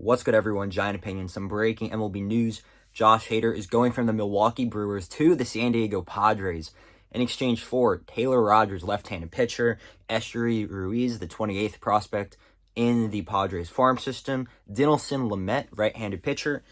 What's good, everyone? Giant Opinion. Some breaking MLB news. Josh Hader is going from the Milwaukee Brewers to the San Diego Padres in exchange for Taylor Rogers, left-handed pitcher, Esteury Ruiz, the 28th prospect in the Padres farm system, Dinelson Lamet, right-handed pitcher,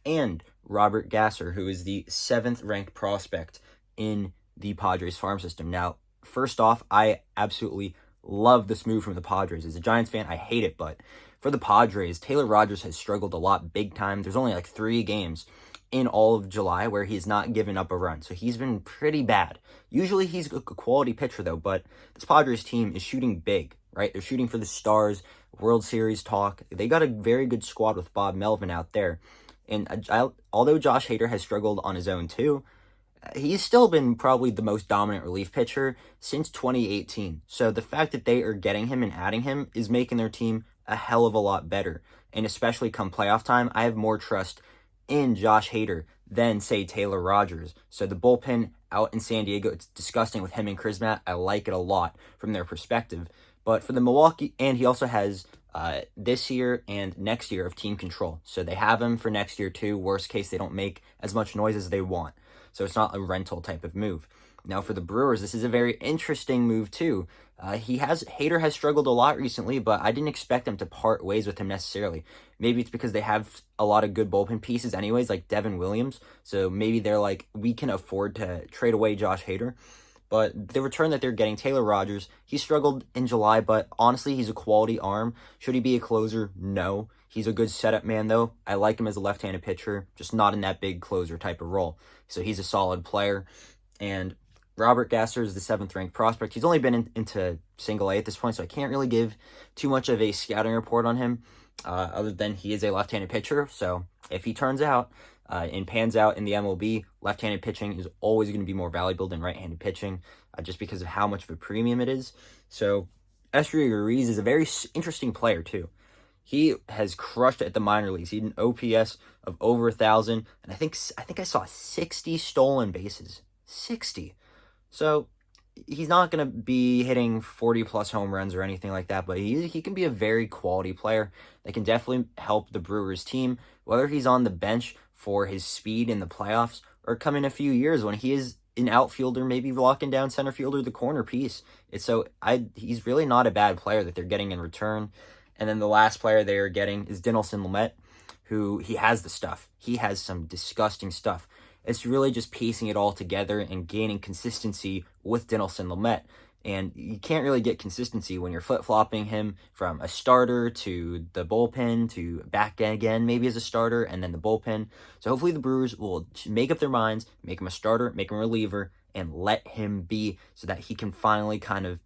and Robert Gasser, who is the 7th-ranked prospect in the Padres farm system. Now, first off, I absolutely love this move from the Padres. As a Giants fan, I hate it, but for the Padres, Taylor Rogers has struggled a lot big time. There's only like 3 games in all of July where he's not given up a run. So he's been pretty bad. Usually he's a quality pitcher though, but this Padres team is shooting big, right? They're shooting for the Stars, World Series talk. They got a very good squad with Bob Melvin out there. And although Josh Hader has struggled on his own too, he's still been probably the most dominant relief pitcher since 2018. So the fact that they are getting him and adding him is making their team a hell of a lot better. And especially come playoff time, I have more trust in Josh Hader than, say, Taylor Rogers. So the bullpen out in San Diego, it's disgusting with him and Crismatt. I like it a lot from their perspective. But for the Milwaukee, and he also has this year and next year of team control. So they have him for next year too. Worst case, they don't make as much noise as they want. So it's not a rental type of move. Now for the Brewers, this is a very interesting move too. Hader has struggled a lot recently, but I didn't expect them to part ways with him necessarily. Maybe it's because they have a lot of good bullpen pieces anyways, like Devin Williams. So maybe they're like, we can afford to trade away Josh Hader. But the return that they're getting, Taylor Rogers, he struggled in July, but honestly, he's a quality arm. Should he be a closer? No. He's a good setup man, though. I like him as a left-handed pitcher, just not in that big closer type of role. So he's a solid player. And Robert Gasser is the 7th-ranked prospect. He's only been into single A at this point, so I can't really give too much of a scouting report on him, other than he is a left-handed pitcher. So if he turns out and pans out in the MLB, left-handed pitching is always going to be more valuable than right-handed pitching, just because of how much of a premium it is. So Esteury Ruiz is a very interesting player, too. He has crushed it at the minor leagues. He had an OPS of over 1,000, and I think I saw 60 stolen bases. 60. So he's not going to be hitting 40-plus home runs or anything like that, but he can be a very quality player that can definitely help the Brewers team, whether he's on the bench for his speed in the playoffs or come in a few years when he is an outfielder, maybe locking down center fielder, the corner piece. He's really not a bad player that they're getting in return. And then the last player they are getting is Dinelson Lamet, who he has the stuff. He has some disgusting stuff. It's really just piecing it all together and gaining consistency with Dinelson Lamet. And you can't really get consistency when you're flip-flopping him from a starter to the bullpen to back again, maybe as a starter, and then the bullpen. So hopefully the Brewers will make up their minds, make him a starter, make him a reliever, and let him be so that he can finally kind of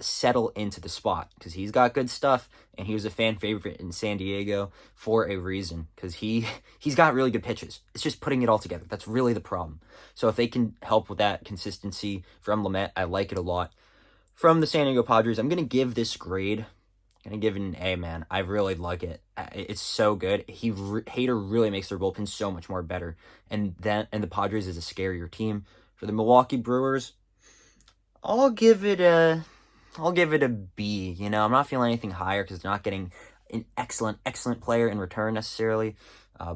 settle into the spot, because he's got good stuff, and he was a fan favorite in San Diego for a reason, because he's got really good pitches. It's just putting it all together. That's really the problem. So if they can help with that consistency from Lamet, I like it a lot. From the San Diego Padres, I'm going to give this grade. I'm going to give it an A, man. I really like it. It's so good. Hader really makes their bullpen so much more better. And the Padres is a scarier team. For the Milwaukee Brewers, I'll give it a B. You know, I'm not feeling anything higher because they're not getting an excellent player in return necessarily.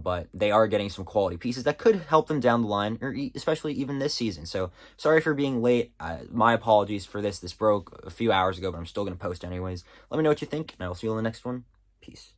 But they are getting some quality pieces that could help them down the line, or especially even this season. So sorry for being late. My apologies for this. This broke a few hours ago, but I'm still going to post anyways. Let me know what you think, and I will see you on the next one. Peace.